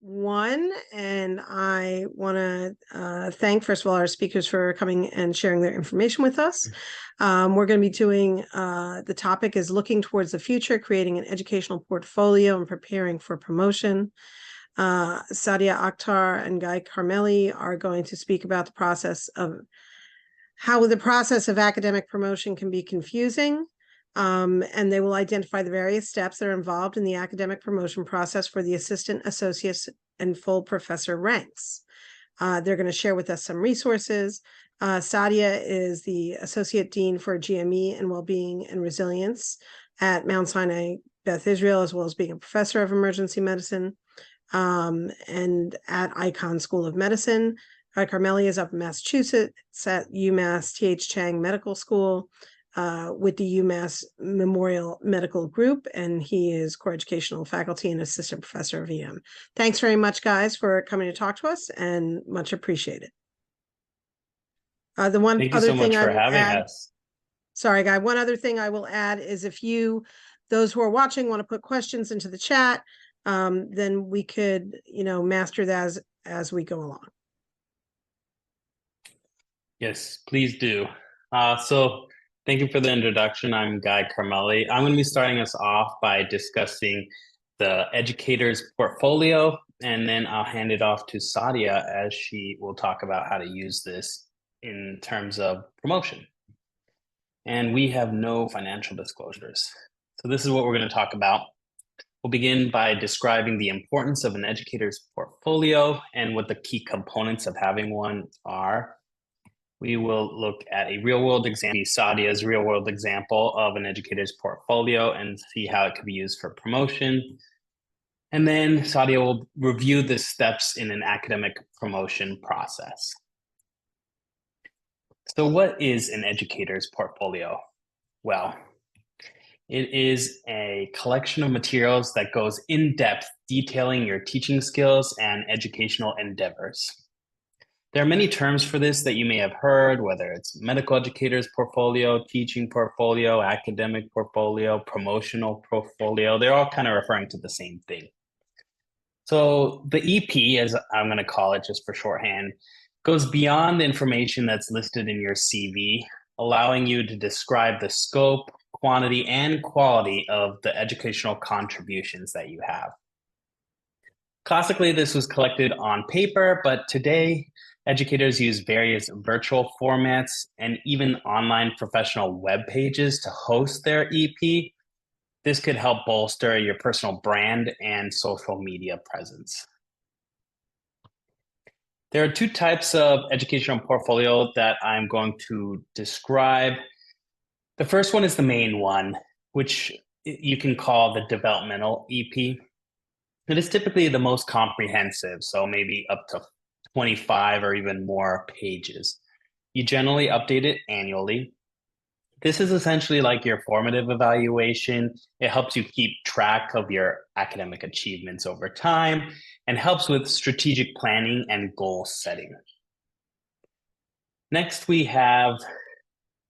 one, and I want to thank, first of all, our speakers for coming and sharing their information with us. We're going to be doing, the topic is looking towards the future, creating an educational portfolio and preparing for promotion. Saadia, Akhtar, and Guy Carmelli are going to speak about the process of how the process of academic promotion can be confusing. And they will identify the various steps that are involved in the academic promotion process for the assistant, associates, and full professor ranks. They're going to share with us some resources. Saadia is the Associate Dean for GME and Wellbeing and Resilience at Mount Sinai Beth Israel, as well as being a professor of emergency medicine and at Icahn School of Medicine. Carmelli is up in Massachusetts at UMass T.H. Chang Medical School with the UMass Memorial Medical Group, and he is core educational faculty and assistant professor of EM. Thanks very much, guys, for coming to talk to us, and much appreciated. Thank you so much for having us. Sorry, Guy. One other thing I will add is if those who are watching, want to put questions into the chat, then we could, master that as we go along. Yes, please do. So thank you for the introduction. I'm Guy Carmelli. I'm going to be starting us off by discussing the educator's portfolio, and then I'll hand it off to Saadia as she will talk about how to use this in terms of promotion. And we have no financial disclosures. So this is what we're going to talk about. We'll begin by describing the importance of an educator's portfolio and what the key components of having one are. We will look at a real-world example, Saadia's real-world example of an educator's portfolio, and see how it could be used for promotion. And then Saadia will review the steps in an academic promotion process. So what is an educator's portfolio? Well, it is a collection of materials that goes in depth, detailing your teaching skills and educational endeavors. There are many terms for this that you may have heard, whether it's medical educator's portfolio, teaching portfolio, academic portfolio, promotional portfolio. They're all kind of referring to the same thing. So the EP, as I'm going to call it just for shorthand, goes beyond the information that's listed in your CV, allowing you to describe the scope, quantity, and quality of the educational contributions that you have. Classically, this was collected on paper, but today, educators use various virtual formats and even online professional web pages to host their EP. This could help bolster your personal brand and social media presence. There are two types of educational portfolio that I'm going to describe. The first one is the main one, which you can call the developmental EP. It is typically the most comprehensive, so maybe up to 25 or even more pages. You generally update it annually. This is essentially like your formative evaluation. It helps you keep track of your academic achievements over time and helps with strategic planning and goal setting. Next, we have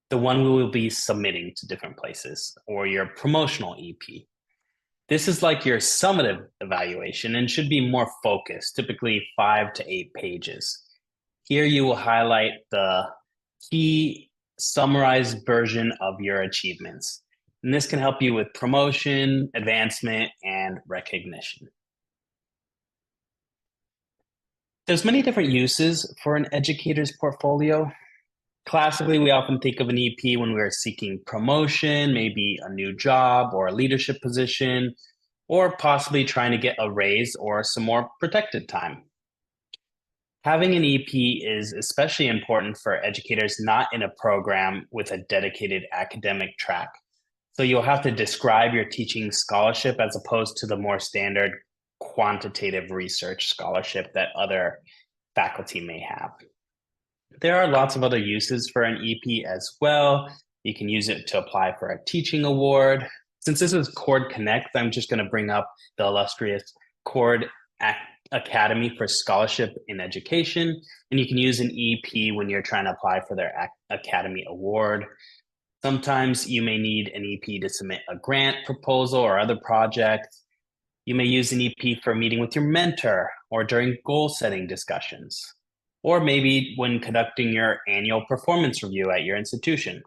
the one we will be submitting to different places, or your promotional EP. This is like your summative evaluation and should be more focused, typically 5 to 8 pages. Here you will highlight the key summarized version of your achievements. And this can help you with promotion, advancement, and recognition. There's many different uses for an educator's portfolio. Classically, we often think of an EP when we're seeking promotion, maybe a new job or a leadership position, or possibly trying to get a raise or some more protected time. Having an EP is especially important for educators not in a program with a dedicated academic track. So you'll have to describe your teaching scholarship as opposed to the more standard quantitative research scholarship that other faculty may have. There are lots of other uses for an EP as well. You can use it to apply for a teaching award. Since this is Cord Connect, I'm just going to bring up the illustrious Cord Academy for Scholarship in Education. And you can use an EP when you're trying to apply for their Academy Award. Sometimes you may need an EP to submit a grant proposal or other project. You may use an EP for a meeting with your mentor or during goal setting discussions, or maybe when conducting your annual performance review at your institution.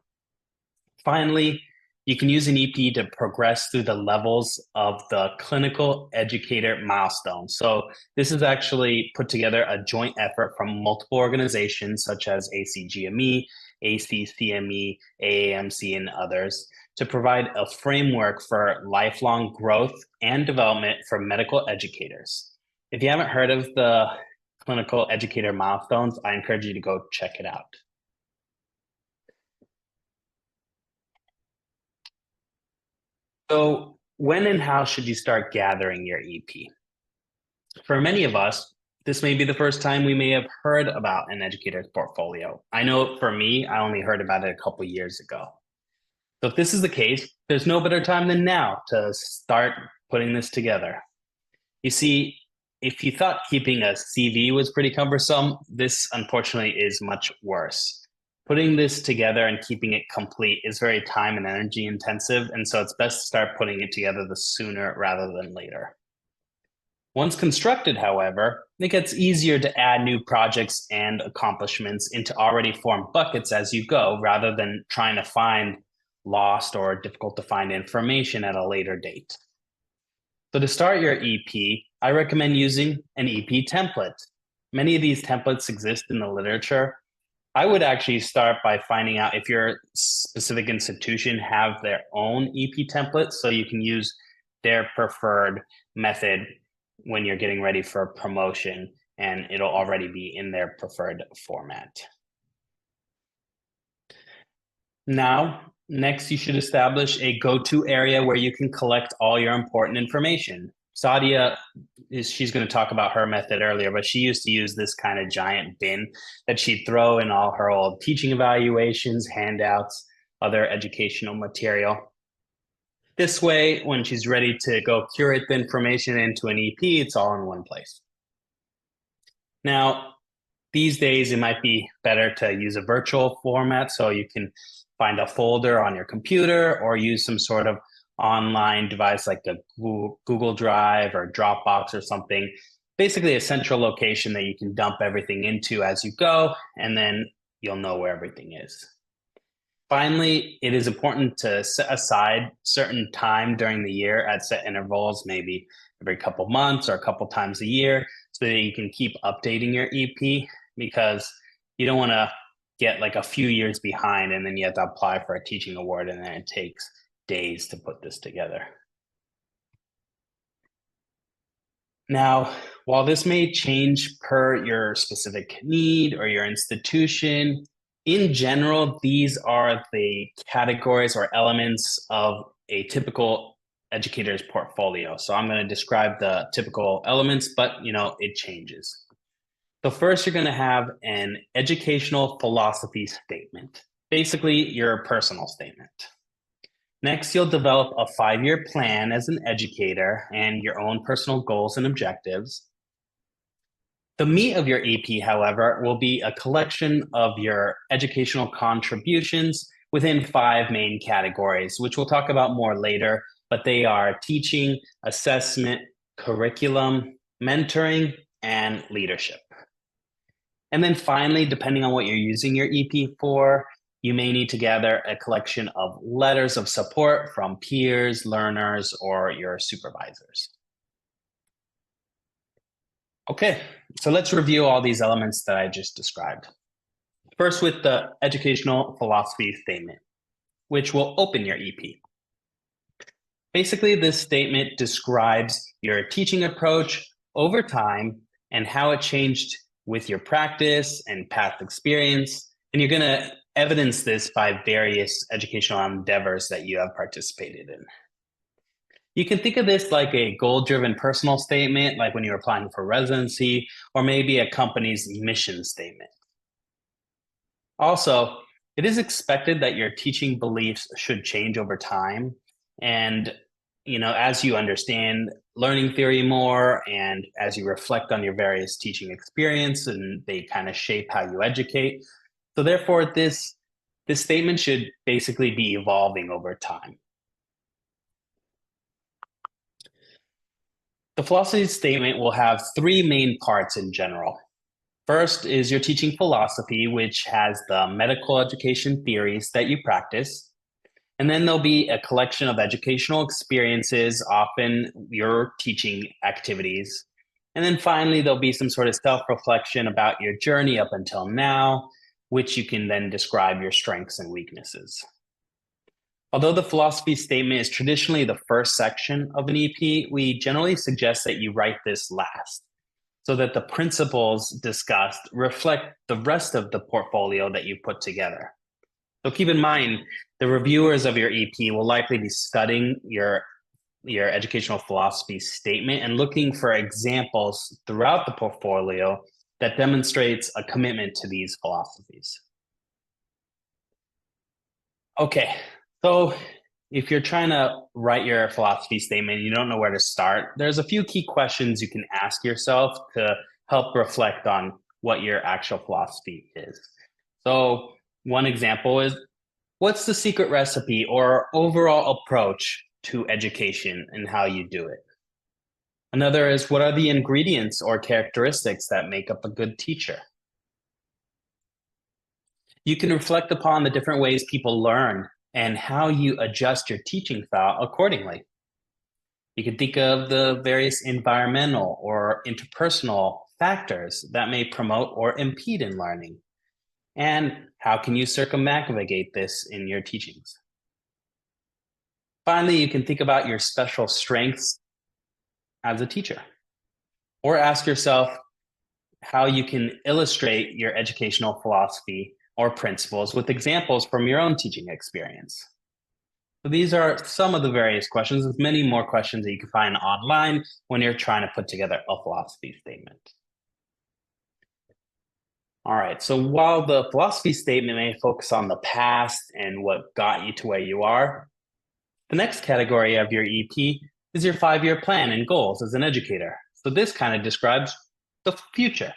Finally, you can use an EP to progress through the levels of the clinical educator milestone. So this is actually put together a joint effort from multiple organizations such as ACGME, ACCME, AAMC, and others to provide a framework for lifelong growth and development for medical educators. If you haven't heard of the clinical educator milestones, I encourage you to go check it out. So when and how should you start gathering your EP? For many of us, this may be the first time we may have heard about an educator's portfolio. I know for me, I only heard about it a couple years ago. So if this is the case, there's no better time than now to start putting this together. You see, if you thought keeping a CV was pretty cumbersome, this unfortunately is much worse. Putting this together and keeping it complete is very time and energy intensive, and so it's best to start putting it together the sooner rather than later. Once constructed, however, it gets easier to add new projects and accomplishments into already formed buckets as you go, rather than trying to find lost or difficult to find information at a later date. So to start your EP, I recommend using an EP template. Many of these templates exist in the literature. I would actually start by finding out if your specific institution have their own EP template, so you can use their preferred method when you're getting ready for promotion, and it'll already be in their preferred format. Now, next you should establish a go-to area where you can collect all your important information. Saadia, she's going to talk about her method earlier, but she used to use this kind of giant bin that she'd throw in all her old teaching evaluations, handouts, other educational material. This way, when she's ready to go curate the information into an EP, it's all in one place. Now, these days, it might be better to use a virtual format, so you can find a folder on your computer or use some sort of online device like a Google Drive or Dropbox or something. Basically a central location that you can dump everything into as you go, and then you'll know where everything is. Finally, it is important to set aside certain time during the year at set intervals, maybe every couple months or a couple times a year, so that you can keep updating your EP, because you don't want to get like a few years behind and then you have to apply for a teaching award and then it takes days to put this together. Now, while this may change per your specific need or your institution, in general, these are the categories or elements of a typical educator's portfolio. So I'm going to describe the typical elements, but it changes. So first, you're going to have an educational philosophy statement, basically your personal statement. Next, you'll develop a 5-year plan as an educator and your own personal goals and objectives. The meat of your EP, however, will be a collection of your educational contributions within 5 main categories, which we'll talk about more later, but they are teaching, assessment, curriculum, mentoring, and leadership. And then finally, depending on what you're using your EP for, you may need to gather a collection of letters of support from peers, learners, or your supervisors. Okay, so let's review all these elements that I just described. First, with the educational philosophy statement, which will open your EP. Basically, this statement describes your teaching approach over time and how it changed with your practice and past experience. And you're going to evidence this by various educational endeavors that you have participated in. You can think of this like a goal-driven personal statement, like when you're applying for residency, or maybe a company's mission statement. Also, it is expected that your teaching beliefs should change over time. And as you understand learning theory more and as you reflect on your various teaching experience, and they kind of shape how you educate. So therefore, this statement should basically be evolving over time. The philosophy statement will have three main parts in general. First is your teaching philosophy, which has the medical education theories that you practice. And then there'll be a collection of educational experiences, often your teaching activities. And then finally, there'll be some sort of self-reflection about your journey up until now, which you can then describe your strengths and weaknesses. Although the philosophy statement is traditionally the first section of an EP, we generally suggest that you write this last so that the principles discussed reflect the rest of the portfolio that you put together. So keep in mind, the reviewers of your EP will likely be studying your educational philosophy statement and looking for examples throughout the portfolio that demonstrates a commitment to these philosophies. Okay, so if you're trying to write your philosophy statement and you don't know where to start, there's a few key questions you can ask yourself to help reflect on what your actual philosophy is. So one example is, what's the secret recipe or overall approach to education and how you do it? Another is, what are the ingredients or characteristics that make up a good teacher? You can reflect upon the different ways people learn and how you adjust your teaching style accordingly. You can think of the various environmental or interpersonal factors that may promote or impede in learning. And how can you circumnavigate this in your teachings? Finally, you can think about your special strengths as a teacher, or ask yourself how you can illustrate your educational philosophy or principles with examples from your own teaching experience. So these are some of the various questions. There's many more questions that you can find online when you're trying to put together a philosophy statement. All right, so while the philosophy statement may focus on the past and what got you to where you are, the next category of your EP is your 5-year plan and goals as an educator. So this kind of describes the future.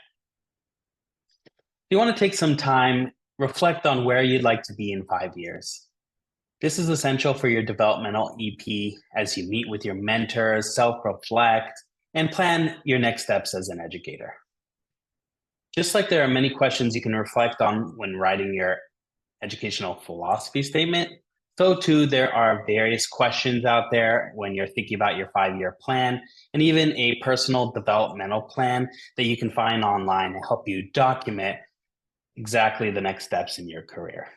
If you want to take some time, reflect on where you'd like to be in 5 years. This is essential for your developmental EP as you meet with your mentors, self-reflect, and plan your next steps as an educator. Just like there are many questions you can reflect on when writing your educational philosophy statement, so too there are various questions out there when you're thinking about your 5-year plan, and even a personal developmental plan that you can find online to help you document exactly the next steps in your career.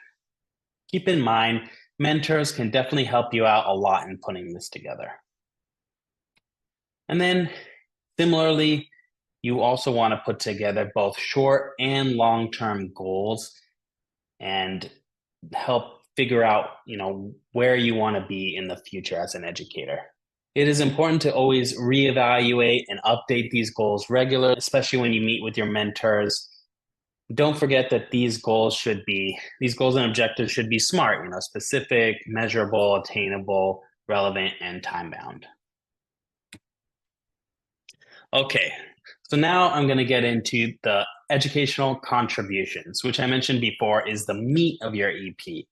Keep in mind, mentors can definitely help you out a lot in putting this together. And then similarly, you also want to put together both short and long-term goals and help figure out, where you want to be in the future as an educator. It is important to always reevaluate and update these goals regularly, especially when you meet with your mentors. Don't forget that these goals and objectives should be smart, specific, measurable, attainable, relevant, and time-bound. Okay, so now I'm going to get into the educational contributions, which I mentioned before is the meat of your EP.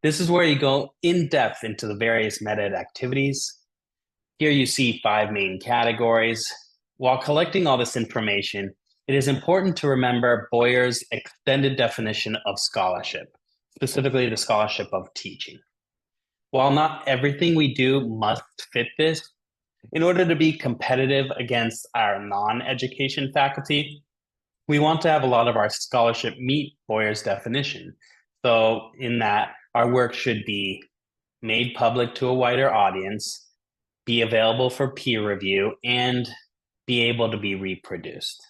This is where you go in depth into the various MSEd activities. Here you see 5 main categories. While collecting all this information, it is important to remember Boyer's extended definition of scholarship, specifically the scholarship of teaching. While not everything we do must fit this, in order to be competitive against our non-education faculty, we want to have a lot of our scholarship meet Boyer's definition. So in that, our work should be made public to a wider audience, be available for peer review, and be able to be reproduced.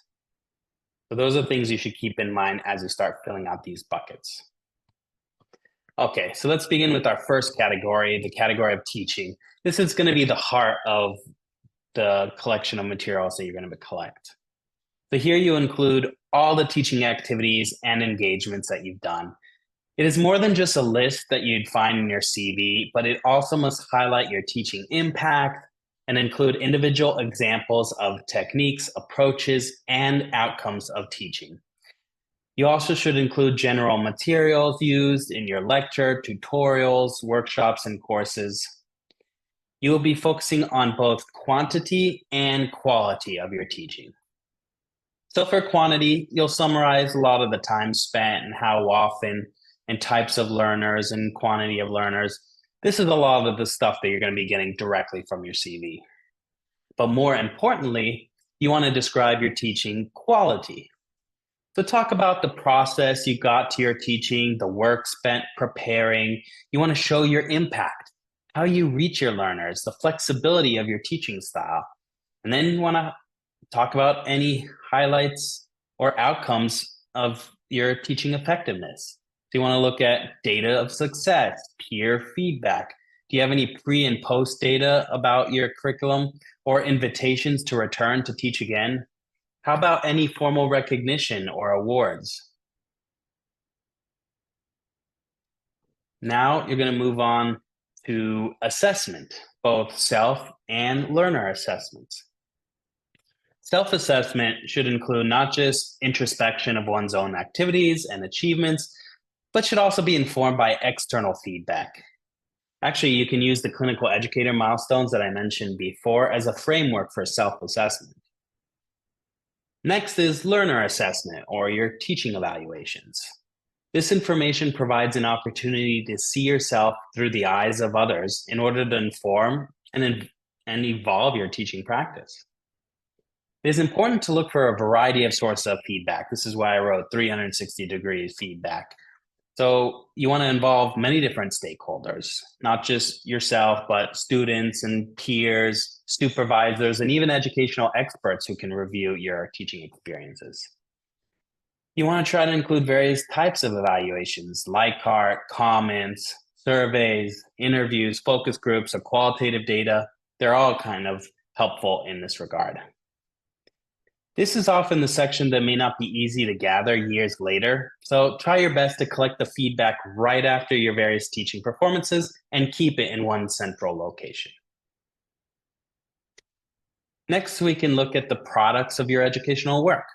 So those are things you should keep in mind as you start filling out these buckets. Okay, so let's begin with our first category, the category of teaching. This is going to be the heart of the collection of materials that you're going to collect. So here you include all the teaching activities and engagements that you've done. It is more than just a list that you'd find in your CV, but it also must highlight your teaching impact and include individual examples of techniques, approaches, and outcomes of teaching. You also should include general materials used in your lecture, tutorials, workshops, and courses. You will be focusing on both quantity and quality of your teaching. So for quantity, you'll summarize a lot of the time spent and how often and types of learners and quantity of learners. This is a lot of the stuff that you're going to be getting directly from your CV. But more importantly, you want to describe your teaching quality. So talk about the process you got to your teaching, the work spent preparing. You want to show your impact, how you reach your learners, the flexibility of your teaching style. And then you want to talk about any highlights or outcomes of your teaching effectiveness. So you want to look at data of success, peer feedback. Do you have any pre and post data about your curriculum or invitations to return to teach again? How about any formal recognition or awards? Now you're going to move on to assessment, both self and learner assessments. Self-assessment should include not just introspection of one's own activities and achievements, but should also be informed by external feedback. Actually, you can use the clinical educator milestones that I mentioned before as a framework for self-assessment. Next is learner assessment, or your teaching evaluations. This information provides an opportunity to see yourself through the eyes of others in order to inform and evolve your teaching practice. It is important to look for a variety of sources of feedback. This is why I wrote 360-degree feedback. So you want to involve many different stakeholders, not just yourself, but students and peers, supervisors, and even educational experts who can review your teaching experiences. You want to try to include various types of evaluations, Likert, comments, surveys, interviews, focus groups, or qualitative data. They're all kind of helpful in this regard. This is often the section that may not be easy to gather years later, so try your best to collect the feedback right after your various teaching performances and keep it in one central location. Next, we can look at the products of your educational work.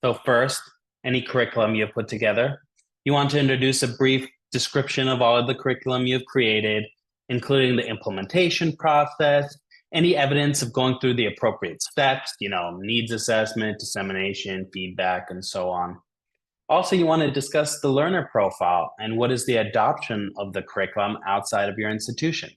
So first, any curriculum you've put together. You want to introduce a brief description of all of the curriculum you've created, including the implementation process, any evidence of going through the appropriate steps, needs assessment, dissemination, feedback, and so on. Also, you want to discuss the learner profile and what is the adoption of the curriculum outside of your institution.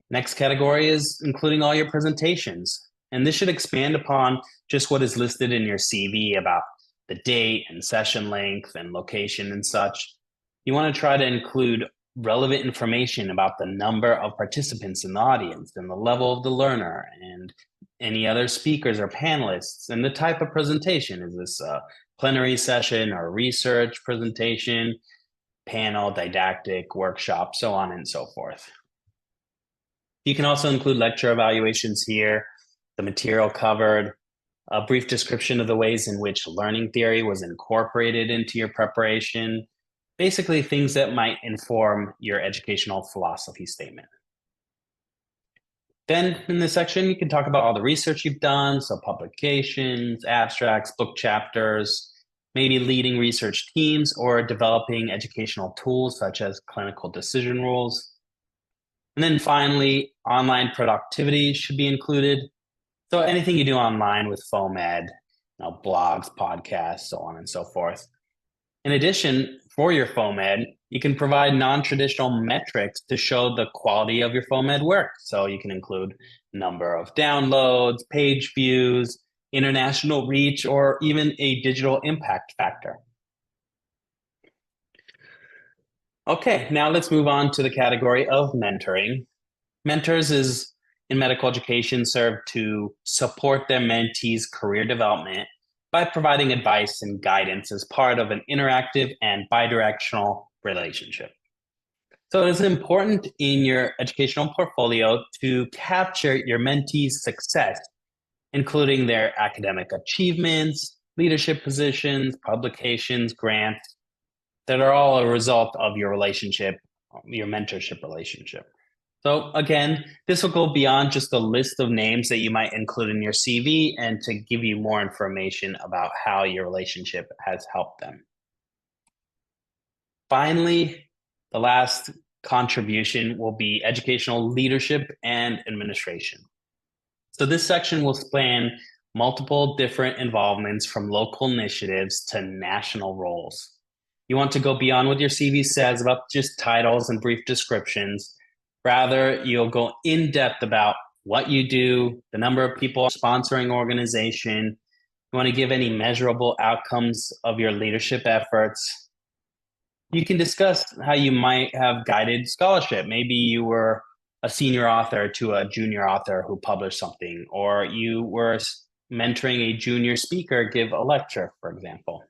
Next category is including all your presentations. And this should expand upon just what is listed in your CV about the date and session length and location and such. You want to try to include relevant information about the number of participants in the audience and the level of the learner and any other speakers or panelists and the type of presentation. Is this a plenary session or research presentation, panel, didactic, workshop, so on and so forth. You can also include lecture evaluations here, the material covered, a brief description of the ways in which learning theory was incorporated into your preparation, basically things that might inform your educational philosophy statement. Then in this section, you can talk about all the research you've done, so publications, abstracts, book chapters, maybe leading research teams or developing educational tools such as clinical decision rules. And then finally, online productivity should be included. So anything you do online with FOAMed, blogs, podcasts, so on and so forth. In addition, for your FOAMed, you can provide non-traditional metrics to show the quality of your FOAMed work. So you can include number of downloads, page views, international reach, or even a digital impact factor. Okay, now let's move on to the category of mentoring. Mentors in medical education serve to support their mentees' career development by providing advice and guidance as part of an interactive and bidirectional relationship. So it is important in your educational portfolio to capture your mentees' success, including their academic achievements, leadership positions, publications, grants, that are all a result of your relationship, your mentorship relationship. So again, this will go beyond just a list of names that you might include in your CV and to give you more information about how your relationship has helped them. Finally, the last contribution will be educational leadership and administration. So this section will span multiple different involvements from local initiatives to national roles. You want to go beyond what your CV says about just titles and brief descriptions. Rather, you'll go in depth about what you do, the number of people sponsoring organization. You want to give any measurable outcomes of your leadership efforts. You can discuss how you might have guided scholarship. Maybe you were a senior author to a junior author who published something, or you were mentoring a junior speaker give a lecture, for example.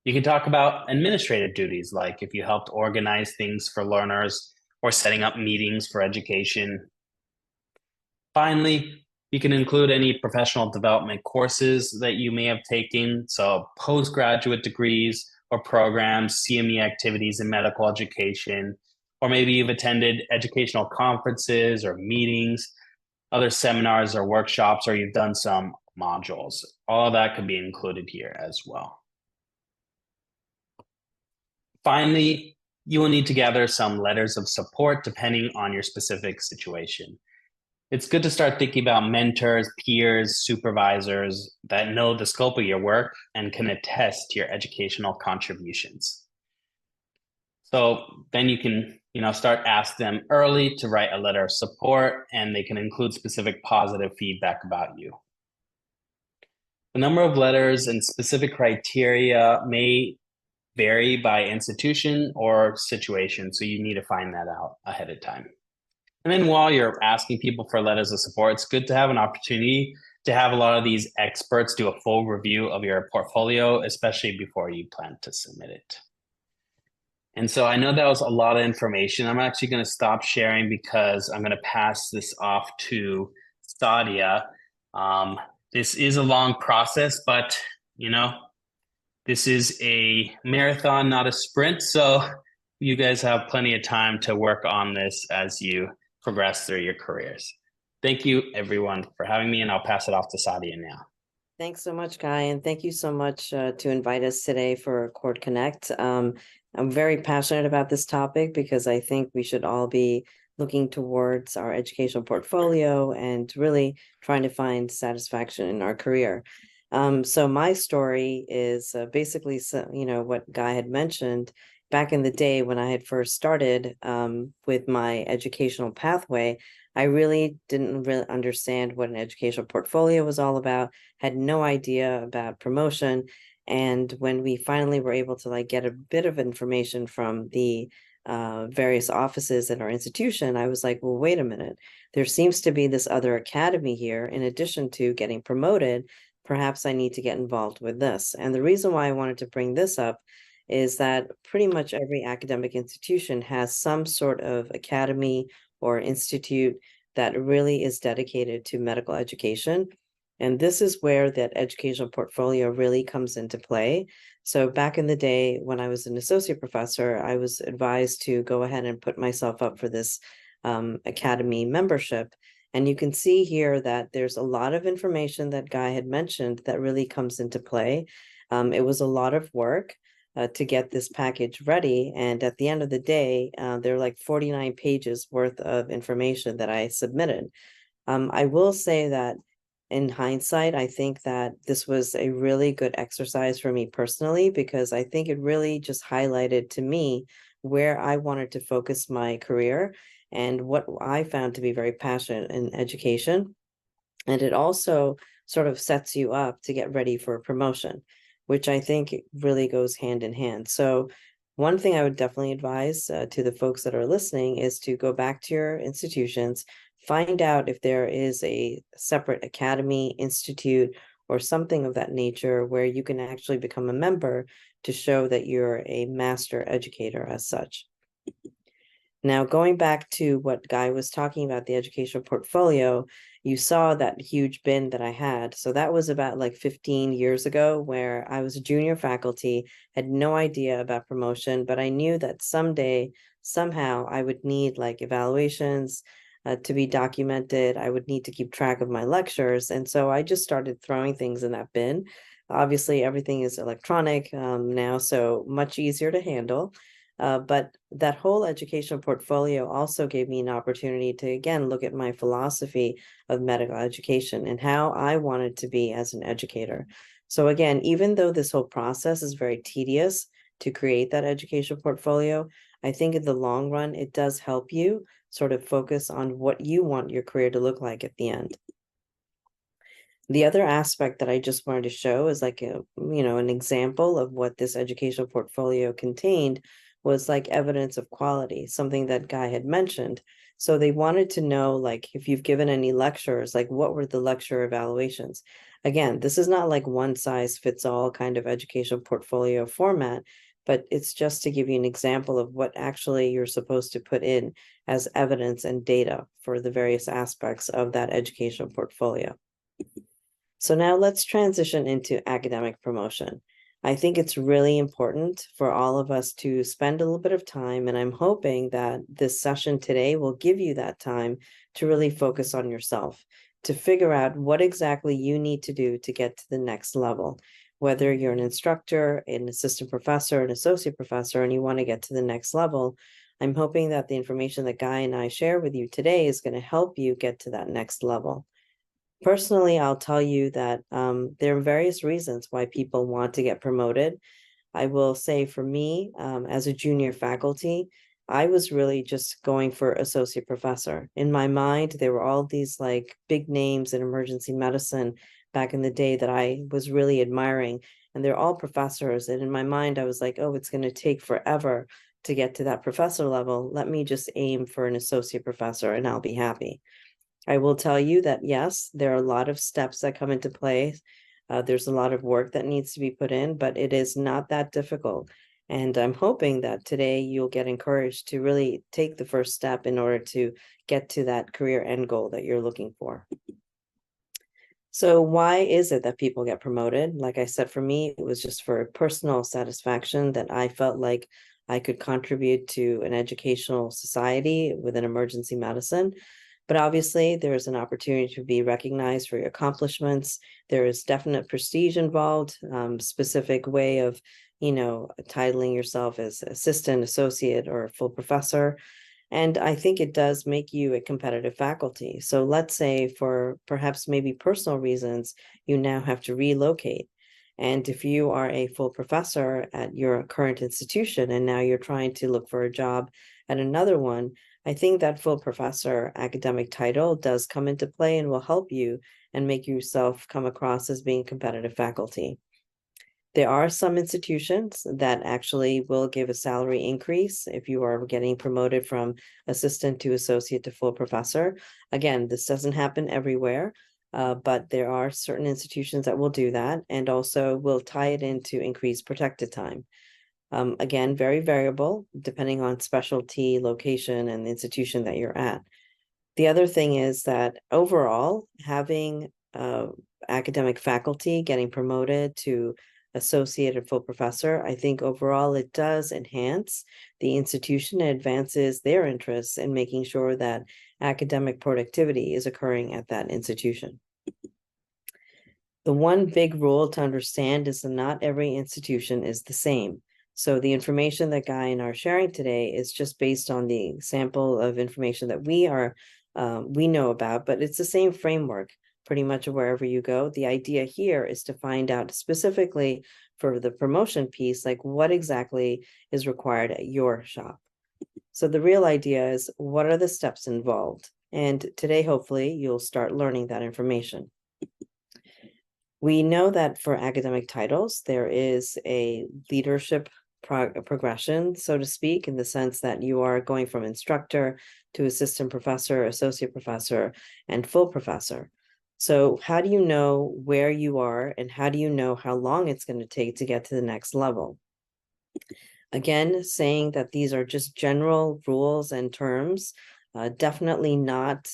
You can talk about administrative duties, like if you helped organize things for learners or setting up meetings for education. Finally, you can include any professional development courses that you may have taken, so postgraduate degrees or programs, CME activities in medical education, or maybe you've attended educational conferences or meetings, other seminars or workshops, or you've done some modules. All of that could be included here as well. Finally, you will need to gather some letters of support depending on your specific situation. It's good to start thinking about mentors, peers, supervisors that know the scope of your work and can attest to your educational contributions. So then you can, start asking them early to write a letter of support, and they can include specific positive feedback about you. The number of letters and specific criteria may vary by institution or situation, so you need to find that out ahead of time. And then while you're asking people for letters of support, it's good to have an opportunity to have a lot of these experts do a full review of your portfolio, especially before you plan to submit it. And so I know that was a lot of information. I'm actually going to stop sharing because I'm going to pass this off to Saadia. This is a long process, but this is a marathon, not a sprint. So you guys have plenty of time to work on this as you progress through your careers. Thank you, everyone, for having me, and I'll pass it off to Saadia now. Thanks so much, Guy, and thank you so much to invite us today for Court Connect. I'm very passionate about this topic because I think we should all be looking towards our educational portfolio and really trying to find satisfaction in our career. So my story is basically, what Guy had mentioned. Back in the day when I had first started with my educational pathway, I really didn't understand what an educational portfolio was all about, had no idea about promotion. And when we finally were able to get a bit of information from the various offices at our institution, I was like, well, wait a minute, there seems to be this other academy here. In addition to getting promoted, perhaps I need to get involved with this. And the reason why I wanted to bring this up is that pretty much every academic institution has some sort of academy or institute that really is dedicated to medical education. And this is where that educational portfolio really comes into play. So back in the day when I was an associate professor, I was advised to go ahead and put myself up for this academy membership. And you can see here that there's a lot of information that Guy had mentioned that really comes into play. It was a lot of work to get this package ready. And at the end of the day, there are 49 pages worth of information that I submitted. I will say that in hindsight, I think that this was a really good exercise for me personally, because I think it really just highlighted to me where I wanted to focus my career and what I found to be very passionate in education. And it also sort of sets you up to get ready for a promotion, which I think really goes hand in hand. So one thing I would definitely advise to the folks that are listening is to go back to your institutions, find out if there is a separate academy, institute, or something of that nature where you can actually become a member to show that you're a master educator as such. Now, going back to what Guy was talking about, the educational portfolio, you saw that huge bin that I had. So that was about 15 years ago, where I was a junior faculty, had no idea about promotion, but I knew that someday, somehow I would need evaluations to be documented. I would need to keep track of my lectures. And so I just started throwing things in that bin. Obviously, everything is electronic now, so much easier to handle. But that whole education portfolio also gave me an opportunity to, again, look at my philosophy of medical education and how I wanted to be as an educator. So again, even though this whole process is very tedious to create that education portfolio, I think in the long run, it does help you sort of focus on what you want your career to look like at the end. The other aspect that I just wanted to show is like an example of what this educational portfolio contained was like evidence of quality, something that Guy had mentioned. So they wanted to know, like, if you've given any lectures, like what were the lecture evaluations? Again, this is not like one size fits all kind of educational portfolio format, but it's just to give you an example of what actually you're supposed to put in as evidence and data for the various aspects of that educational portfolio. So now let's transition into academic promotion. I think it's really important for all of us to spend a little bit of time, and I'm hoping that this session today will give you that time to really focus on yourself, to figure out what exactly you need to do to get to the next level. Whether you're an instructor, an assistant professor, an associate professor, and you want to get to the next level, I'm hoping that the information that Guy and I share with you today is going to help you get to that next level. Personally, I'll tell you that there are various reasons why people want to get promoted. I will say for me, as a junior faculty, I was really just going for associate professor. In my mind, there were all these like big names in emergency medicine back in the day that I was really admiring, and they're all professors. And in my mind, I was like, oh, it's going to take forever to get to that professor level. Let me just aim for an associate professor and I'll be happy. I will tell you that, yes, there are a lot of steps that come into play. There's a lot of work that needs to be put in, but it is not that difficult. And I'm hoping that today you'll get encouraged to really take the first step in order to get to that career end goal that you're looking for. So why is it that people get promoted? Like I said, for me, it was just for personal satisfaction that I felt like I could contribute to an educational society within emergency medicine. But obviously, there is an opportunity to be recognized for your accomplishments. There is definite prestige involved, specific way of, titling yourself as assistant, associate, or full professor. And I think it does make you a competitive faculty. So let's say for perhaps maybe personal reasons, you now have to relocate. And if you are a full professor at your current institution and now you're trying to look for a job at another one, I think that full professor academic title does come into play and will help you and make yourself come across as being competitive faculty. There are some institutions that actually will give a salary increase if you are getting promoted from assistant to associate to full professor. Again, this doesn't happen everywhere, but there are certain institutions that will do that and also will tie it into increased protected time. Again, very variable depending on specialty, location, and the institution that you're at. The other thing is that overall, having academic faculty getting promoted to associate or full professor, I think overall it does enhance the institution and advances their interests in making sure that academic productivity is occurring at that institution. The one big rule to understand is that not every institution is the same. So the information that Guy and I are sharing today is just based on the sample of information that we know about, but it's the same framework pretty much wherever you go. The idea here is to find out specifically for the promotion piece, like what exactly is required at your shop. So the real idea is what are the steps involved? And today, hopefully, you'll start learning that information. We know that for academic titles, there is a leadership progression, so to speak, in the sense that you are going from instructor to assistant professor, associate professor, and full professor. So how do you know where you are and how do you know how long it's going to take to get to the next level? Again, saying that these are just general rules and terms, definitely not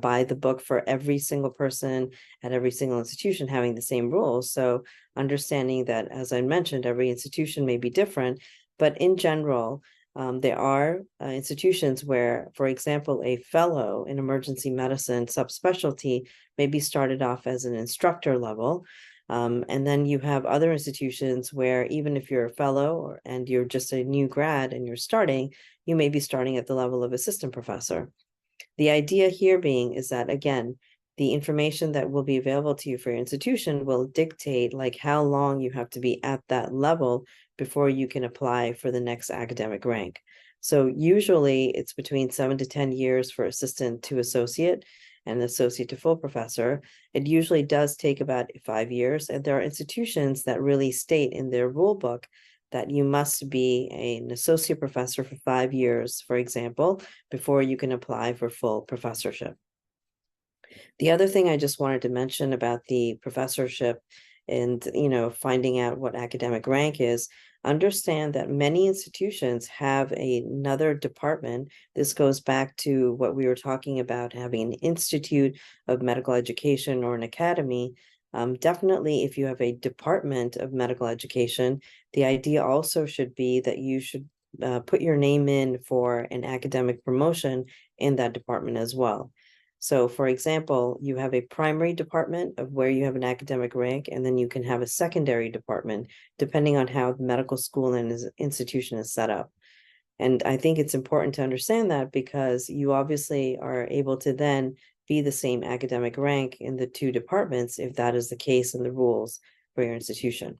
by the book for every single person at every single institution having the same rules. So understanding that, as I mentioned, every institution may be different, but in general, there are institutions where, for example, a fellow in emergency medicine subspecialty may be started off as an instructor level, And then you have other institutions where even if you're a fellow and you're just a new grad and you're starting, you may be starting at the level of assistant professor. The idea here being is that, again, the information that will be available to you for your institution will dictate like how long you have to be at that level before you can apply for the next academic rank. So usually it's between 7 to 10 years for assistant to associate and associate to full professor. It usually does take about 5 years. And there are institutions that really state in their rule book that you must be an associate professor for 5 years, for example, before you can apply for full professorship. The other thing I just wanted to mention about the professorship and, finding out what academic rank is, understand that many institutions have another department. This goes back to what we were talking about, having an institute of medical education or an academy. Definitely, if you have a department of medical education, the idea also should be that you should put your name in for an academic promotion in that department as well. So, for example, you have a primary department of where you have an academic rank, and then you can have a secondary department, depending on how the medical school and institution is set up. And I think it's important to understand that because you obviously are able to then be the same academic rank in the two departments if that is the case in the rules for your institution.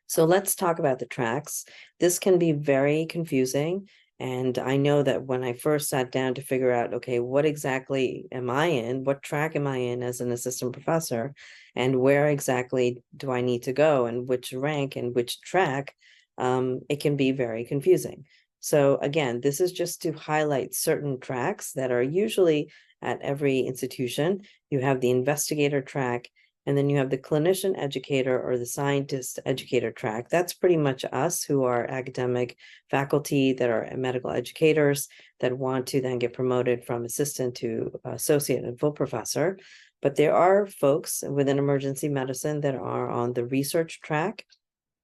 So let's talk about the tracks. This can be very confusing. And I know that when I first sat down to figure out, okay, what exactly am I in? What track am I in as an assistant professor? And where exactly do I need to go? And which rank and which track? It can be very confusing. So again, this is just to highlight certain tracks that are usually at every institution. You have the investigator track, and then you have the clinician educator or the scientist educator track. That's pretty much us who are academic faculty that are medical educators that want to then get promoted from assistant to associate and full professor. But there are folks within emergency medicine that are on the research track.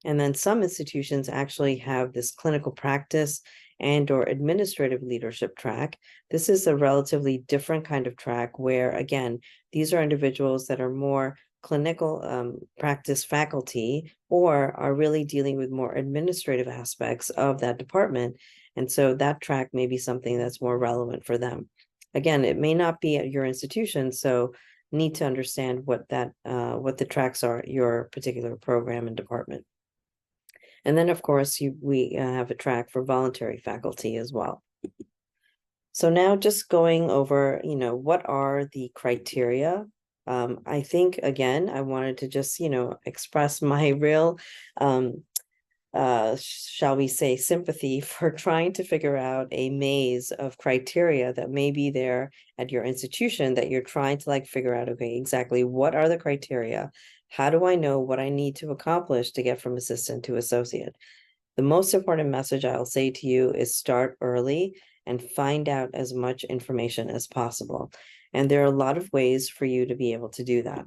And then some institutions actually have this clinical practice and or administrative leadership track. This is a relatively different kind of track where, again, these are individuals that are more clinical practice faculty or are really dealing with more administrative aspects of that department. And so that track may be something that's more relevant for them. Again, it may not be at your institution, so need to understand what the tracks are at your particular program and department. And then, of course, we have a track for voluntary faculty as well. So now just going over, what are the criteria? I think, again, I wanted to just, express my real, shall we say, sympathy for trying to figure out a maze of criteria that may be there at your institution that you're trying to figure out, okay, exactly what are the criteria? How do I know what I need to accomplish to get from assistant to associate? The most important message I'll say to you is start early and find out as much information as possible. And there are a lot of ways for you to be able to do that.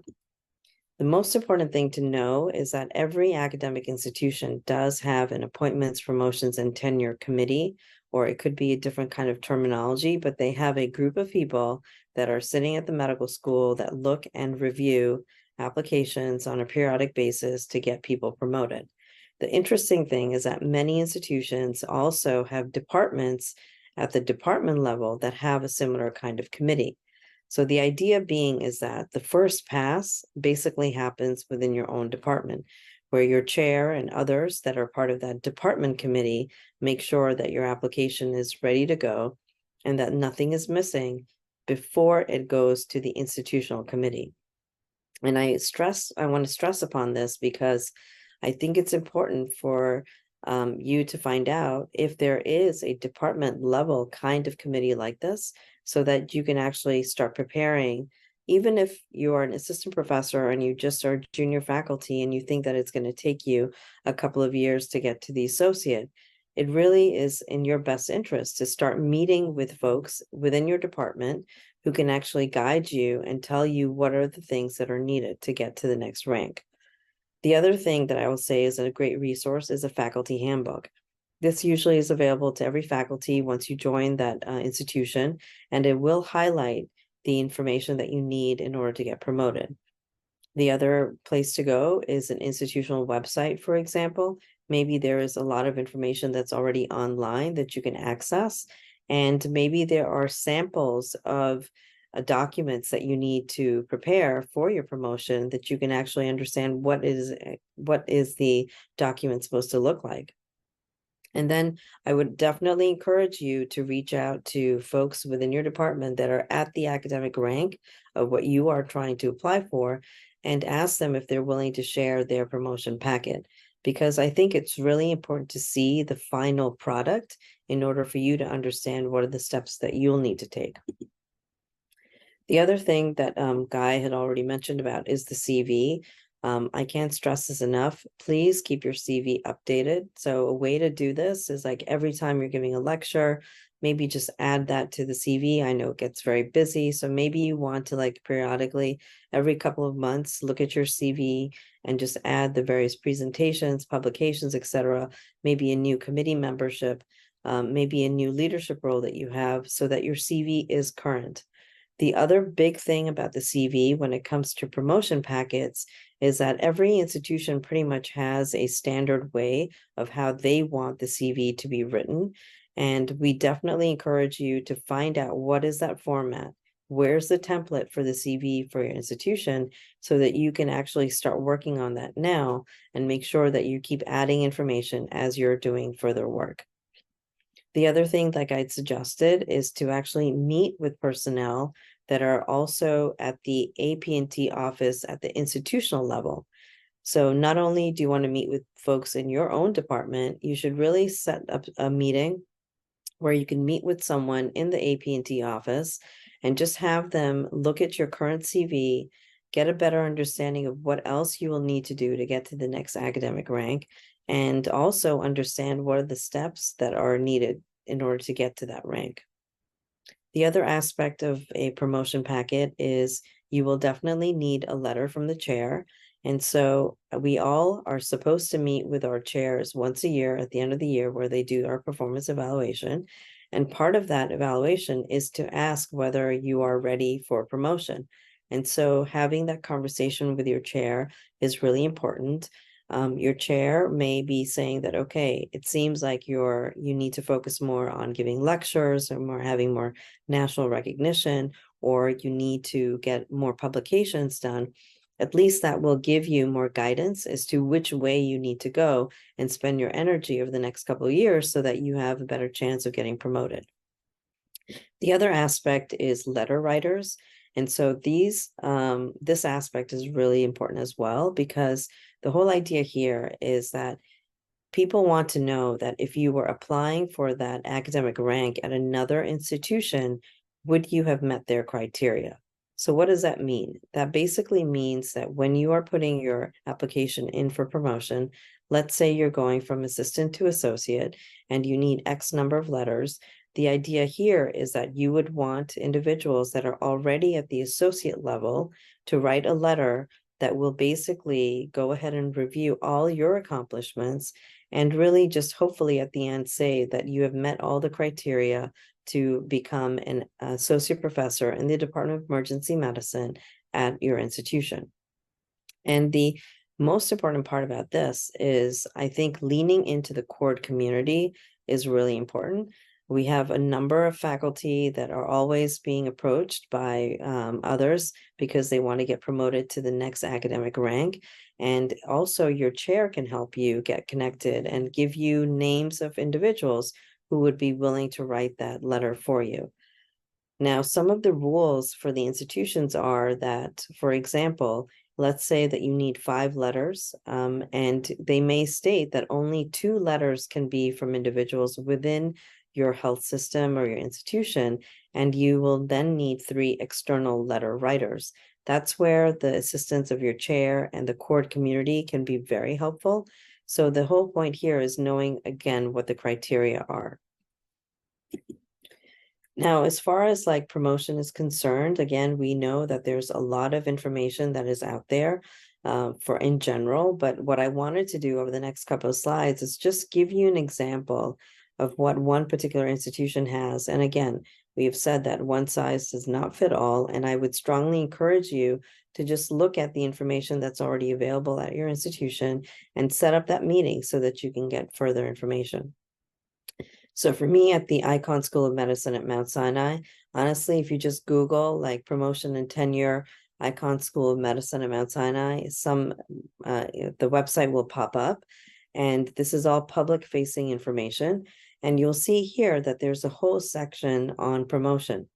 The most important thing to know is that every academic institution does have an appointments, promotions, and tenure committee, or it could be a different kind of terminology, but they have a group of people that are sitting at the medical school that look and review applications on a periodic basis to get people promoted. The interesting thing is that many institutions also have departments at the department level that have a similar kind of committee. So the idea being is that the first pass basically happens within your own department, where your chair and others that are part of that department committee make sure that your application is ready to go and that nothing is missing before it goes to the institutional committee. And I want to stress upon this because I think it's important for you to find out if there is a department level kind of committee like this, so that you can actually start preparing, even if you are an assistant professor and you just are junior faculty and you think that it's going to take you a couple of years to get to the associate. It really is in your best interest to start meeting with folks within your department who can actually guide you and tell you what are the things that are needed to get to the next rank. The other thing that I will say is a great resource is a faculty handbook. This usually is available to every faculty once you join that institution, and it will highlight the information that you need in order to get promoted. The other place to go is an institutional website, for example. Maybe there is a lot of information that's already online that you can access. And maybe there are samples of documents that you need to prepare for your promotion that you can actually understand what is the document supposed to look like. And then I would definitely encourage you to reach out to folks within your department that are at the academic rank of what you are trying to apply for and ask them if they're willing to share their promotion packet. Because I think it's really important to see the final product in order for you to understand what are the steps that you'll need to take. The other thing that Guy had already mentioned about is the CV. I can't stress this enough. Please keep your CV updated. So a way to do this is like every time you're giving a lecture, maybe just add that to the CV. I know it gets very busy. So maybe you want to like periodically, every couple of months, look at your CV and just add the various presentations, publications, etc. Maybe a new committee membership, maybe a new leadership role that you have so that your CV is current. The other big thing about the CV when it comes to promotion packets is that every institution pretty much has a standard way of how they want the CV to be written. And we definitely encourage you to find out what is that format, where's the template for the CV for your institution so that you can actually start working on that now and make sure that you keep adding information as you're doing further work. The other thing, like I'd suggested, is to actually meet with personnel that are also at the AP&T office at the institutional level. So not only do you want to meet with folks in your own department, you should really set up a meeting where you can meet with someone in the AP&T office and just have them look at your current CV, get a better understanding of what else you will need to do to get to the next academic rank, and also understand what are the steps that are needed in order to get to that rank. The other aspect of a promotion packet is you will definitely need a letter from the chair. And so we all are supposed to meet with our chairs once a year at the end of the year where they do our performance evaluation. And part of that evaluation is to ask whether you are ready for promotion. And so having that conversation with your chair is really important. Your chair may be saying that, okay, it seems like you need to focus more on giving lectures or having more national recognition, or you need to get more publications done. At least that will give you more guidance as to which way you need to go and spend your energy over the next couple of years so that you have a better chance of getting promoted. The other aspect is letter writers. And so this aspect is really important as well, because the whole idea here is that people want to know that if you were applying for that academic rank at another institution, would you have met their criteria? So what does that mean? That basically means that when you are putting your application in for promotion, let's say you're going from assistant to associate and you need X number of letters. The idea here is that you would want individuals that are already at the associate level to write a letter that will basically go ahead and review all your accomplishments and really just hopefully at the end say that you have met all the criteria to become an associate professor in the Department of Emergency Medicine at your institution. And the most important part about this is, I think, leaning into the cord community is really important. We have a number of faculty that are always being approached by others because they want to get promoted to the next academic rank. And also your chair can help you get connected and give you names of individuals who would be willing to write that letter for you. Now, some of the rules for the institutions are that, for example, let's say that you need 5 letters, and they may state that only 2 letters can be from individuals within your health system or your institution, and you will then need 3 external letter writers. That's where the assistance of your chair and the cord community can be very helpful. So the whole point here is knowing, again, what the criteria are. Now, as far as like promotion is concerned, again, we know that there's a lot of information that is out there for in general, but what I wanted to do over the next couple of slides is just give you an example of what one particular institution has. And again, We have said that one size does not fit all, and I would strongly encourage you to just look at the information that's already available at your institution and set up that meeting so that you can get further information. So for me at the Icahn School of Medicine at Mount Sinai, honestly, if you just Google like promotion and tenure, Icahn School of Medicine at Mount Sinai, the website will pop up, and this is all public facing information. And you'll see here that there's a whole section on promotion.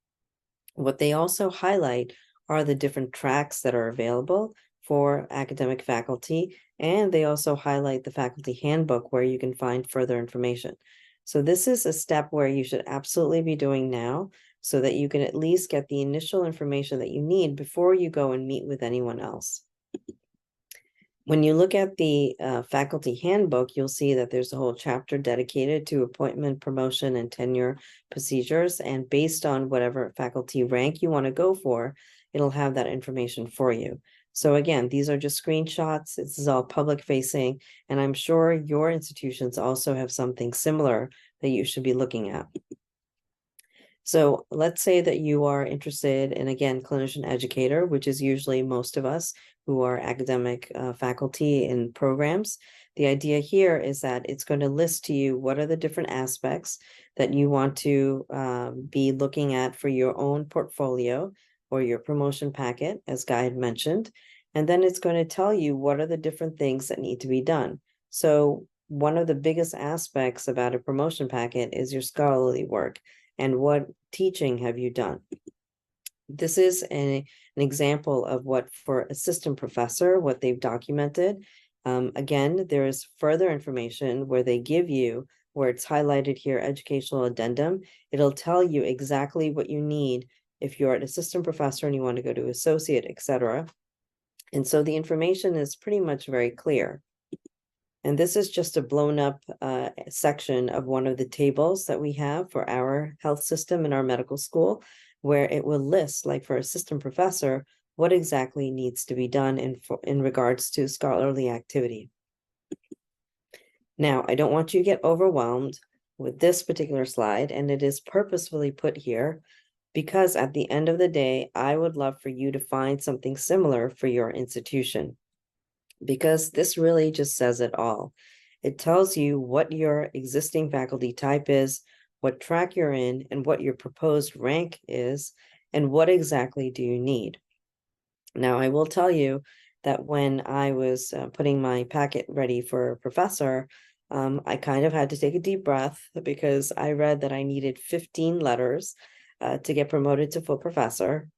What they also highlight are the different tracks that are available for academic faculty, and they also highlight the faculty handbook where you can find further information. So this is a step where you should absolutely be doing now so that you can at least get the initial information that you need before you go and meet with anyone else. When you look at the faculty handbook, you'll see that there's a whole chapter dedicated to appointment, promotion, and tenure procedures. And based on whatever faculty rank you want to go for, it'll have that information for you. So again, these are just screenshots. This is all public facing, and I'm sure your institutions also have something similar that you should be looking at. So let's say that you are interested in, again, clinician educator, which is usually most of us who are academic faculty in programs. The idea here is that it's going to list to you what are the different aspects that you want to be looking at for your own portfolio or your promotion packet, as Guy had mentioned. And then it's going to tell you what are the different things that need to be done. So one of the biggest aspects about a promotion packet is your scholarly work and what teaching have you done. This is an example of what for assistant professor, what they've documented. Again, there is further information where they give you, where it's highlighted here, educational addendum. It'll tell you exactly what you need if you're an assistant professor and you want to go to associate, etc. And so the information is pretty much very clear. And this is just a blown up section of one of the tables that we have for our health system in our medical school, where it will list, like for assistant professor, what exactly needs to be done in regards to scholarly activity. Now, I don't want you to get overwhelmed with this particular slide, and it is purposefully put here because at the end of the day, I would love for you to find something similar for your institution, because this really just says it all. It tells you what your existing faculty type is, what track you're in, and what your proposed rank is, and what exactly do you need. Now, I will tell you that when I was putting my packet ready for professor, I kind of had to take a deep breath because I read that I needed 15 letters to get promoted to full professor.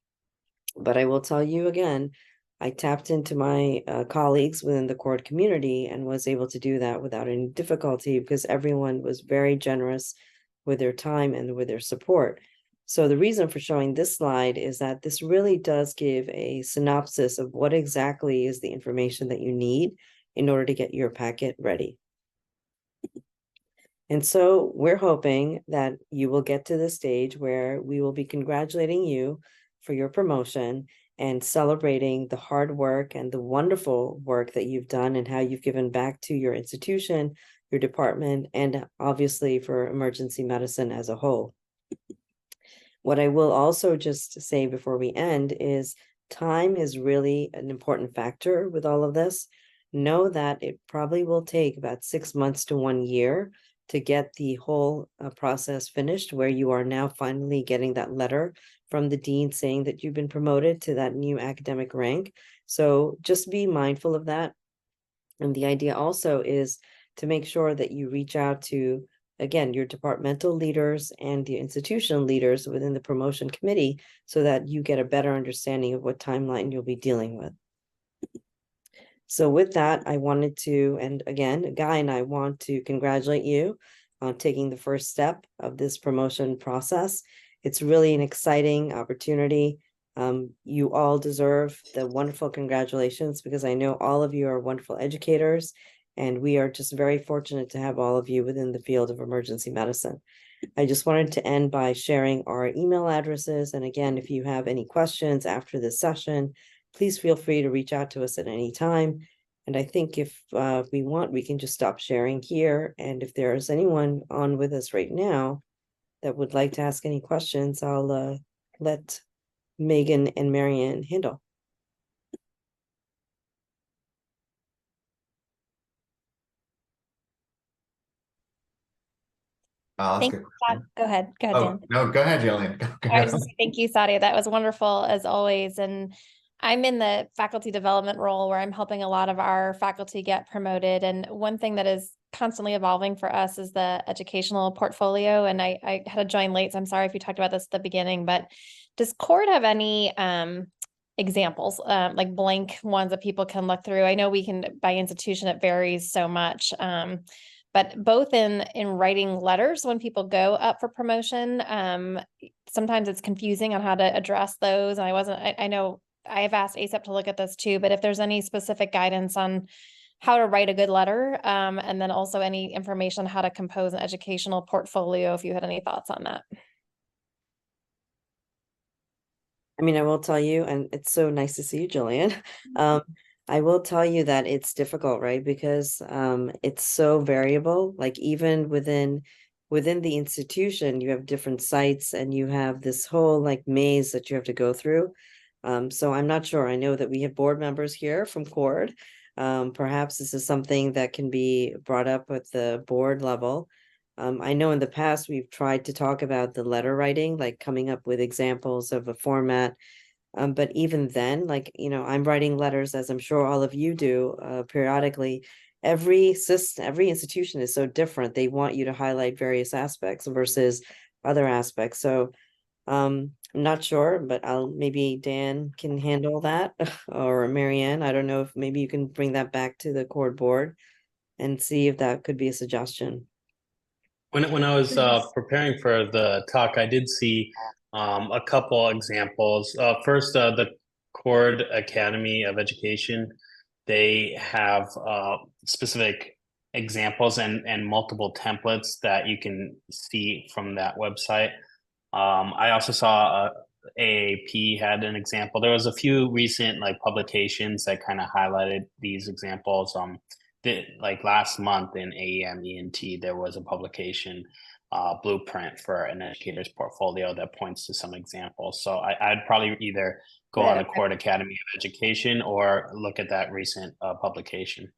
But I will tell you again, I tapped into my colleagues within the court community and was able to do that without any difficulty because everyone was very generous with their time and with their support. So the reason for showing this slide is that this really does give a synopsis of what exactly is the information that you need in order to get your packet ready. And so we're hoping that you will get to the stage where we will be congratulating you for your promotion and celebrating the hard work and the wonderful work that you've done and how you've given back to your institution, your department, and obviously for emergency medicine as a whole. What I will also just say before we end is time is really an important factor with all of this. Know that it probably will take about 6 months to 1 year to get the whole process finished, where you are now finally getting that letter from the dean saying that you've been promoted to that new academic rank. So just be mindful of that. And the idea also is to make sure that you reach out to, again, your departmental leaders and the institutional leaders within the promotion committee so that you get a better understanding of what timeline you'll be dealing with. So with that, I wanted to, and again, Guy and I want to congratulate you on taking the first step of this promotion process. It's really an exciting opportunity. You all deserve the wonderful congratulations because I know all of you are wonderful educators, and we are just very fortunate to have all of you within the field of emergency medicine. I just wanted to end by sharing our email addresses. And again, if you have any questions after this session, please feel free to reach out to us at any time. And I think if we want, we can just stop sharing here. And if there is anyone on with us right now, that would like to ask any questions, I'll let Megan and Marianne handle. Thank you, go ahead, Oh, Dan. no, go ahead, Jillian. I was just saying, thank you, Saadia. That was wonderful as always. And I'm in the faculty development role where I'm helping a lot of our faculty get promoted. And one thing that is constantly evolving for us is the educational portfolio. And I had to join late, so I'm sorry if you talked about this at the beginning, but does CORD have any examples, like blank ones that people can look through? I know we can, by institution, it varies so much. But both in writing letters when people go up for promotion, sometimes it's confusing on how to address those. And I know I have asked ACEP to look at this too, but if there's any specific guidance on how to write a good letter, and then also any information on how to compose an educational portfolio, if you had any thoughts on that. I mean, I will tell you, and it's so nice to see you, Jillian. I will tell you that it's difficult, right? Because it's so variable. Like even within the institution, you have different sites and you have this whole like maze that you have to go through. So I'm not sure. I know that we have board members here from CORD. Perhaps this is something that can be brought up at the board level. I know in the past we've tried to talk about the letter writing, like coming up with examples of a format. But even then, like, you know, I'm writing letters, as I'm sure all of you do, periodically. Every institution is so different. They want you to highlight various aspects versus other aspects. So I'm not sure, but maybe Dan can handle that or Marianne. I don't know if maybe you can bring that back to the CORD board and see if that could be a suggestion. When I was preparing for the talk, I did see a couple examples. First, the Cord Academy of Education, they have specific examples and multiple templates that you can see from that website. I also saw AAP had an example. There was a few recent like publications that kind of highlighted these examples. Like last month in AEM ENT, there was a publication blueprint for an educator's portfolio that points to some examples. So I'd probably either go on the Cord Academy of Education or look at that recent publication.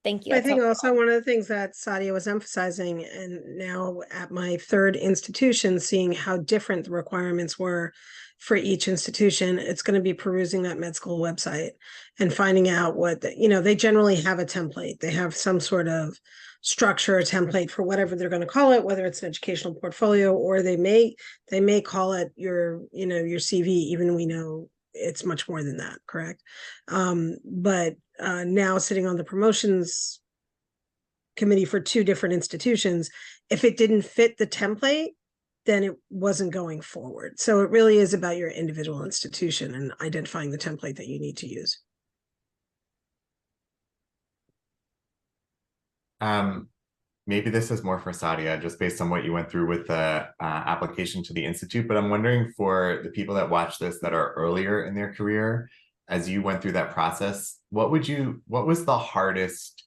Thank you. I think also one of the things that Saadia was emphasizing, and now at my third institution, seeing how different the requirements were for each institution, it's going to be perusing that med school website and finding out what, they generally have a template. They have some sort of structure, a template for whatever they're going to call it, whether it's an educational portfolio or they may call it your CV, even we know it's much more than that, correct? But now sitting on the promotions committee for two different institutions, if it didn't fit the template, then it wasn't going forward. So it really is about your individual institution and identifying the template that you need to use. Maybe this is more for Saadia, just based on what you went through with the application to the Institute, but I'm wondering for the people that watch this that are earlier in their career, as you went through that process, what was the hardest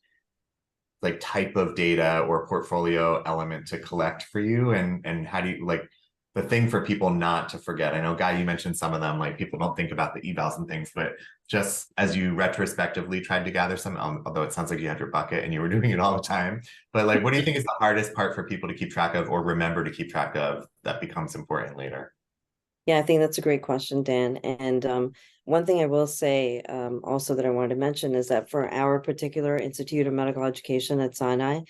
like type of data or portfolio element to collect for you? And how do you like the thing for people not to forget? I know, Guy, you mentioned some of them, like people don't think about the evals and things, but just as you retrospectively tried to gather some, although it sounds like you had your bucket and you were doing it all the time, but like, what do you think is the hardest part for people to keep track of or remember to keep track of that becomes important later? Yeah, I think that's a great question, Dan. And one thing I will say also that I wanted to mention is that for our particular Institute of Medical Education at Sinai,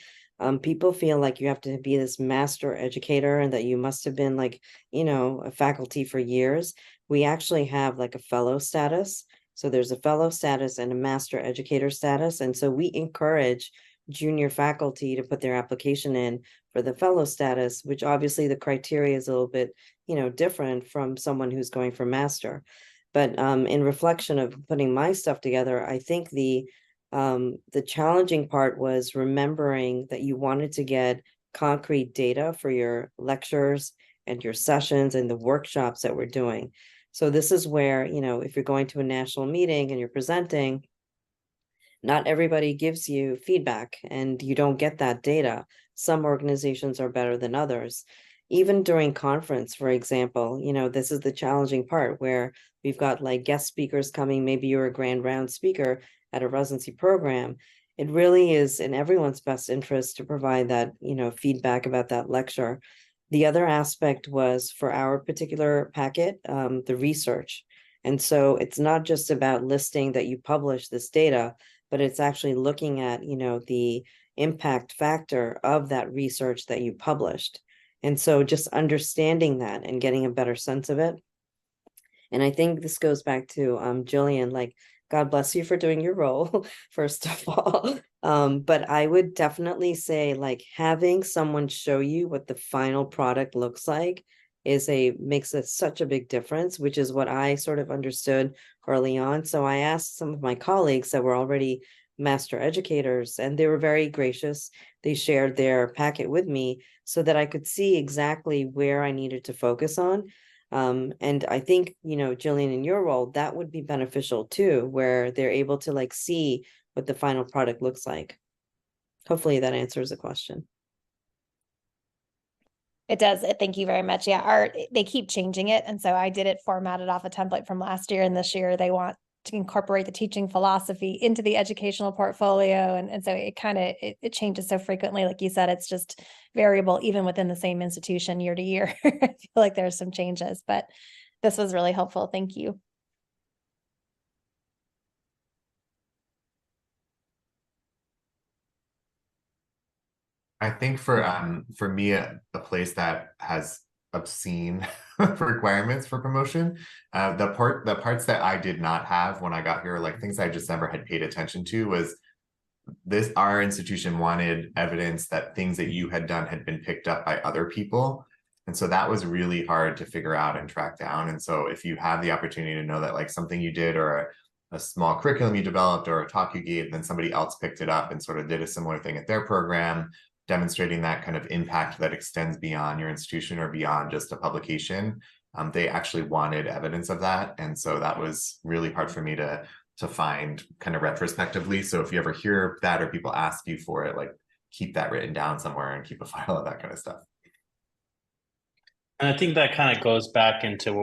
people feel like you have to be this master educator and that you must have been like, a faculty for years. We actually have like a fellow status. So there's a fellow status and a master educator status. And so we encourage junior faculty to put their application in for the fellow status, which obviously the criteria is a little bit, different from someone who's going for master. But in reflection of putting my stuff together, I think the challenging part was remembering that you wanted to get concrete data for your lectures and your sessions and the workshops that we're doing. So this is where, if you're going to a national meeting and you're presenting, not everybody gives you feedback and you don't get that data. Some organizations are better than others. even during conference, for example, this is the challenging part where we've got like guest speakers coming. Maybe you're a grand round speaker at a residency program. It really is in everyone's best interest to provide that, feedback about that lecture. The other aspect was for our particular packet, the research. And so it's not just about listing that you publish this data, but it's actually looking at, the impact factor of that research that you published. And so just understanding that and getting a better sense of it. And I think this goes back to Jillian, like, God bless you for doing your role, first of all. But I would definitely say, like, having someone show you what the final product looks like makes such a big difference, which is what I sort of understood early on. So I asked some of my colleagues that were already master educators, and they were very gracious. They shared their packet with me so that I could see exactly where I needed to focus on. And I think, Jillian, in your role, that would be beneficial too, where they're able to like see what the final product looks like. Hopefully that answers the question. It does. Thank you very much. Yeah, they keep changing it. And so I did it formatted off a template from last year, and this year they want to incorporate the teaching philosophy into the educational portfolio. And so it kind of, it changes so frequently. Like you said, it's just variable even within the same institution year to year. I feel like there's some changes, but this was really helpful. Thank you. I think for me, a place that has obscene requirements for promotion, the parts that I did not have when I got here, like things I just never had paid attention to, was our institution wanted evidence that things that you had done had been picked up by other people. And so that was really hard to figure out and track down. And so if you have the opportunity to know that like something you did or a small curriculum you developed or a talk you gave, then somebody else picked it up and sort of did a similar thing at their program, demonstrating that kind of impact that extends beyond your institution or beyond just a publication. They actually wanted evidence of that. And so that was really hard for me to find kind of retrospectively. So if you ever hear that or people ask you for it, like keep that written down somewhere and keep a file of that kind of stuff. And I think that kind of goes back into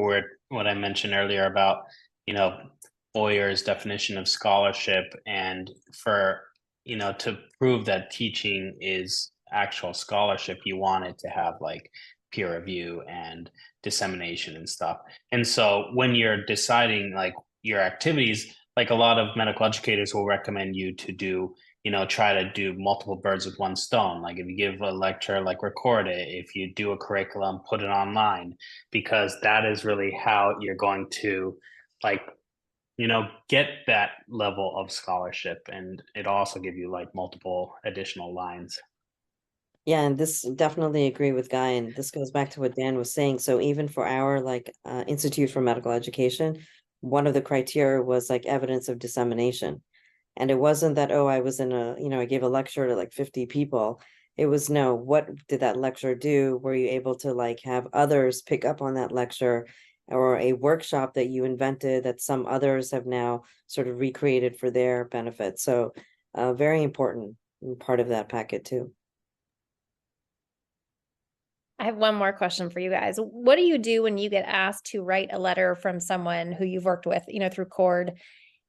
what I mentioned earlier about, Boyer's definition of scholarship, and for, to prove that teaching is actual scholarship, you want it to have like peer review and dissemination and stuff. And so when you're deciding like your activities, like a lot of medical educators will recommend you to do, try to do multiple birds with one stone. Like if you give a lecture, like record it. If you do a curriculum, put it online, because that is really how you're going to like, get that level of scholarship. And it also give you like multiple additional lines. Yeah, and this definitely agree with Guy, and this goes back to what Dan was saying. So even for our Institute for Medical Education, one of the criteria was like evidence of dissemination. And it wasn't that, I was in I gave a lecture to like 50 people. It was, no, what did that lecture do? Were you able to like have others pick up on that lecture, or a workshop that you invented that some others have now sort of recreated for their benefit? So very important part of that packet too. I have one more question for you guys. What do you do when you get asked to write a letter from someone who you've worked with, through CORD,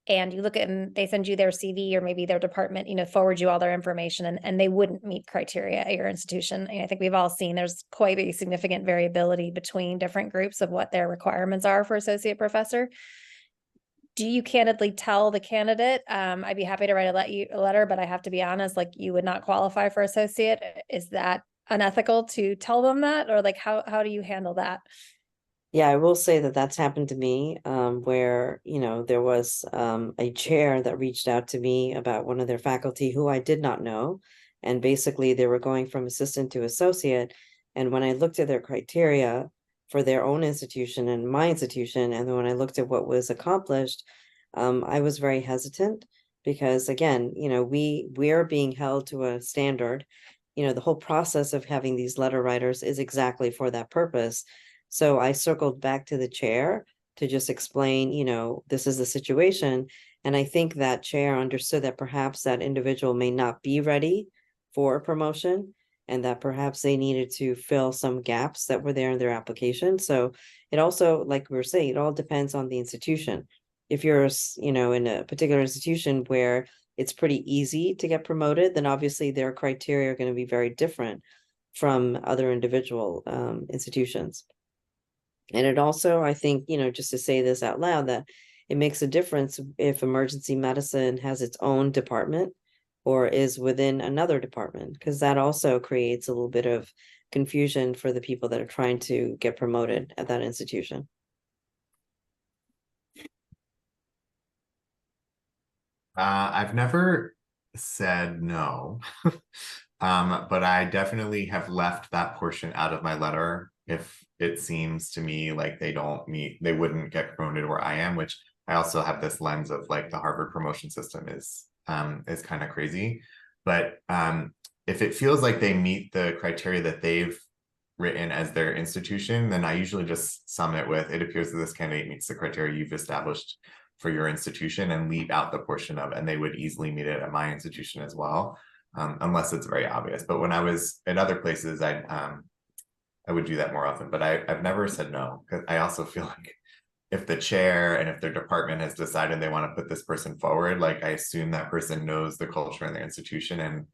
and you look at and they send you their CV, or maybe their department, forward you all their information, and they wouldn't meet criteria at your institution? And I think we've all seen there's quite a significant variability between different groups of what their requirements are for associate professor. Do you candidly tell the candidate, I'd be happy to write a letter, but I have to be honest, like you would not qualify for associate? Is that unethical to tell them that, or like how do you handle that? Yeah, I will say that that's happened to me, where, there was a chair that reached out to me about one of their faculty who I did not know. And basically they were going from assistant to associate. And when I looked at their criteria for their own institution and my institution, and then when I looked at what was accomplished, I was very hesitant because, again, we are being held to a standard. The whole process of having these letter writers is exactly for that purpose. So I circled back to the chair to just explain, this is the situation. And I think that chair understood that perhaps that individual may not be ready for a promotion. and that perhaps they needed to fill some gaps that were there in their application. So it also, like we were saying, it all depends on the institution. If you're, in a particular institution where it's pretty easy to get promoted, then obviously their criteria are going to be very different from other individual institutions. And it also, I think, just to say this out loud, that it makes a difference if emergency medicine has its own department or is within another department, because that also creates a little bit of confusion for the people that are trying to get promoted at that institution. I've never said no, but I definitely have left that portion out of my letter if it seems to me like they wouldn't get promoted where I am, which I also have this lens of like the Harvard promotion system is kind of crazy. But if it feels like they meet the criteria that they've written as their institution, then I usually just sum it with, it appears that this candidate meets the criteria you've established for your institution, and leave out the portion of, and they would easily meet it at my institution as well, unless it's very obvious. But when I was at other places, I would do that more often, but I've never said no, because I also feel like if the chair and if their department has decided they want to put this person forward, like I assume that person knows the culture in their institution, and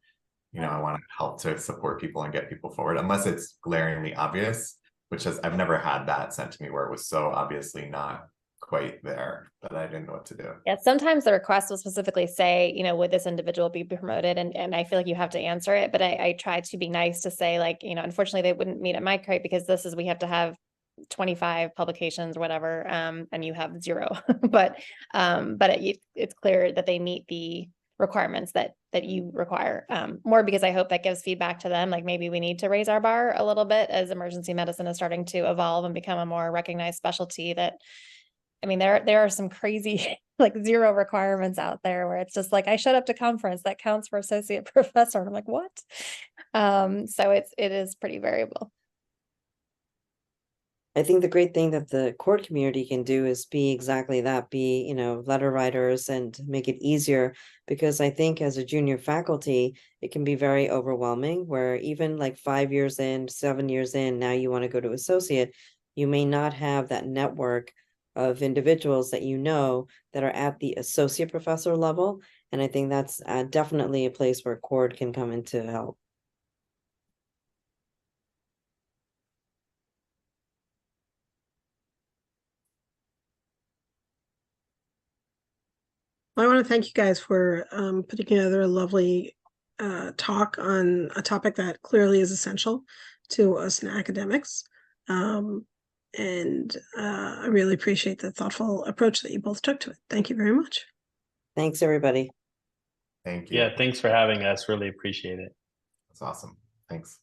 I want to help to support people and get people forward, unless it's glaringly obvious, which I've never had that sent to me where it was so obviously not quite there that I didn't know what to do. Yeah, sometimes the request will specifically say, would this individual be promoted? And I feel like you have to answer it, but I try to be nice to say, like, unfortunately they wouldn't meet at my criteria because we have to have 25 publications or whatever, and you have 0. but it's clear that they meet the requirements that you require, more because I hope that gives feedback to them. Like maybe we need to raise our bar a little bit as emergency medicine is starting to evolve and become a more recognized specialty. That, there are some crazy like 0 requirements out there where it's just like, I showed up to conference, that counts for associate professor. And I'm like, what? So it is pretty variable. I think the great thing that the court community can do is be exactly that, be, letter writers and make it easier, because I think as a junior faculty, it can be very overwhelming where even like 5 years in, 7 years in, now you want to go to associate, you may not have that network of individuals that that are at the associate professor level. And I think that's definitely a place where court can come in to help. I want to thank you guys for putting together a lovely talk on a topic that clearly is essential to us in academics. And I really appreciate the thoughtful approach that you both took to it. Thank you very much. Thanks, everybody. Thank you. Yeah, thanks for having us. Really appreciate it. That's awesome. Thanks.